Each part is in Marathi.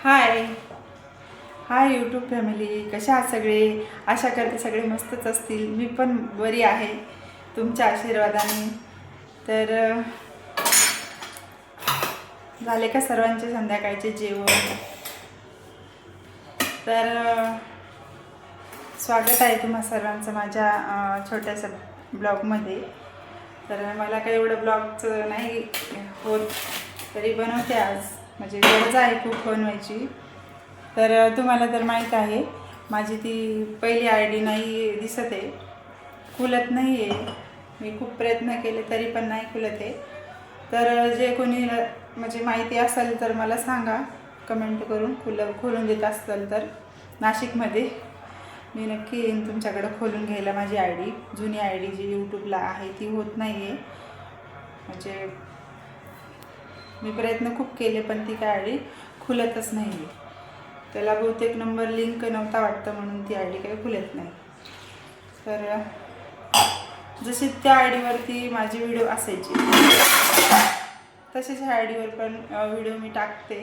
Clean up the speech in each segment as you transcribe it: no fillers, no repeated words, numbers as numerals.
हाय हाय यूट्यूब फॅमिली, कशा आहात सगळे? आशा करते सगळे मस्तच असतील. मी पण बरी आहे तुमच्या आशीर्वादाने. तर झाले का सर्वांचे संध्याकाळचे जेवण? तर स्वागत आहे तुम्हा सर्वांचं माझ्या छोट्याशा ब्लॉगमध्ये. तर मला काही एवढं ब्लॉगचं नाही होत, तरी बनवते आज. म्हणजे गरज आहे खूप बनवायची. तर तुम्हाला तर माहीत आहे, माझी ती पहिली ID नाही दिसत आहे, खुलत नाही आहे. मी खूप प्रयत्न केले तरी पण नाही खुलत आहे. तर जे कोणी म्हणजे माहिती असेल तर मला सांगा कमेंट करून. खोलून देत असेल तर नाशिकमध्ये मी नक्की येईन तुमच्याकडं खोलून घ्यायला. माझी ID, जुनी ID जी यूट्यूबला आहे ती होत नाही आहे. म्हणजे मी प्रयत्न खूप केले पण ती काय ID खुलतच नाही आहे. त्याला बहुतेक नंबर लिंक नव्हता वाटतं, म्हणून ती ID काही खुलत नाही. तर जशी त्या IDवरती माझी व्हिडिओ असायची तसेच ह्या IDवर पण व्हिडिओ मी टाकते.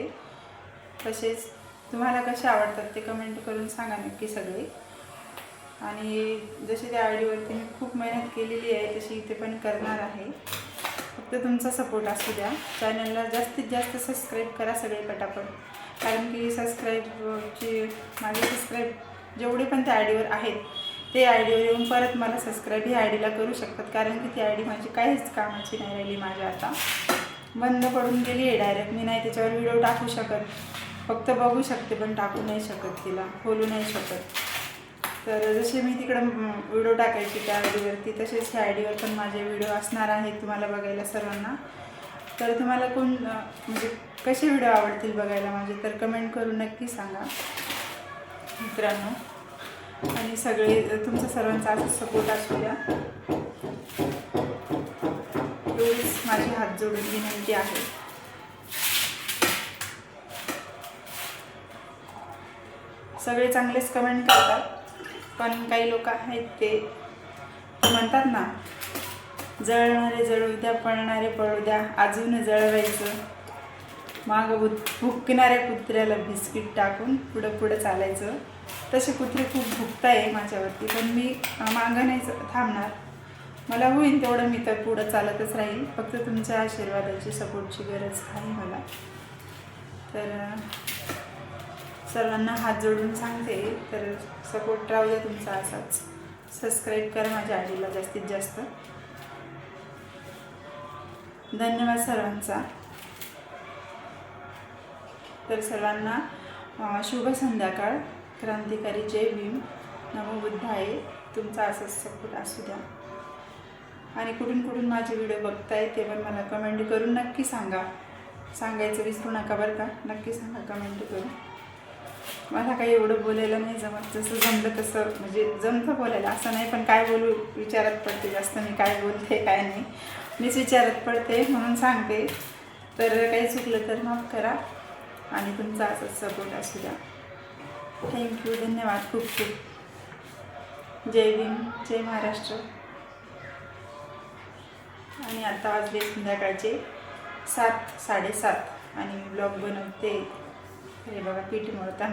तसेच तुम्हाला कसे आवडतात ते कमेंट करून सांगा नक्की सगळे. आणि जशी त्या IDवरती मी खूप मेहनत केलेली आहे तशी इथे पण करणार आहे. फक्त तुमचा सपोर्ट असू द्या. चॅनलला जास्तीत जास्त सबस्क्राईब करा सगळे पटापट, कारण की माझे सबस्क्राईब जेवढे पण त्या IDवर आहेत ते IDवर येऊन परत मला सबस्क्राईब ह्या IDला करू शकतात. कारण की ती ID माझी काहीच कामाची नाही राहिली. माझ्या आता बंद पडून गेली आहे डायरेक्ट. मी नाही त्याच्यावर व्हिडिओ टाकू शकत, फक्त बघू शकते पण टाकू नाही शकत, तिला खोलू नाही शकत. तर जसे मी तिकडं व्हिडिओ टाकायची त्या IDवरती, तसेच ह्या IDवर पण माझे व्हिडिओ असणार आहेत तुम्हाला बघायला सर्वांना. तर तुम्हाला म्हणजे कसे व्हिडिओ आवडतील बघायला माझे, तर कमेंट करून नक्की सांगा मित्रांनो. आणि सगळे तुमचा सर्वांचा असं सपोर्ट असू द्या, एवढीच माझी हात जोडून विनंती आहे. सगळे चांगलेच कमेंट करतात, पण काही लोक आहेत ते म्हणतात ना, जळणारे जळू द्या, पळणारे पळू द्या, अजून जळवायचं, मागं भुकणाऱ्या कुत्र्याला बिस्किट टाकून पुढं पुढं चालायचं. तसे कुत्रे खूप भुकताय माझ्यावरती, पण मी मागं नाही थांबणार. मला होईल तेवढं मी तर पुढं चालतच राहील. फक्त तुमच्या आशीर्वादाची, सपोर्टची गरज आहे मला. तर सर्वांना हात जोडून सांगते, तर सपोर्ट राहू द्या तुमचा असाच. सबस्क्राईब करा माझ्या IDला जास्तीत जास्त. धन्यवाद सर्वांचा. तर सर्वांना शुभ संध्याकाळ. क्रांतिकारी जय भीम, नमो बुद्धाय. तुमचा असंच सपोर्ट असू द्या. आणि कुठून कुठून माझे व्हिडिओ बघताय ते पण मला कमेंट करून नक्की सांगा. सांगायचं विसरू नका बरं का, नक्की सांगा कमेंट करून. मला काही एवढं बोलायला नाही जमत, जसं जमलं तसं, म्हणजे जमतं बोलायला असं नाही, पण काय बोलू विचारात पडते जास्त. मी काय बोलते काय नाही मीच विचारात पडते, म्हणून सांगते. तर काही चुकलं तर माफ करा आणि तुमचा असंच सपोर्ट असू द्या. थँक्यू, धन्यवाद खूप खूप. जय भीम, जय महाराष्ट्र. आणि आता वाजले संध्याकाळचे 7:30 आणि मी ब्लॉग बनवते. हे बघा, पीठ मळता.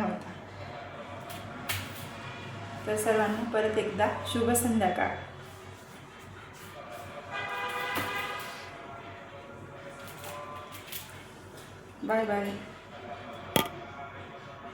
तर सर्वांना परत एकदा शुभ संध्याकाळ. Bye bye.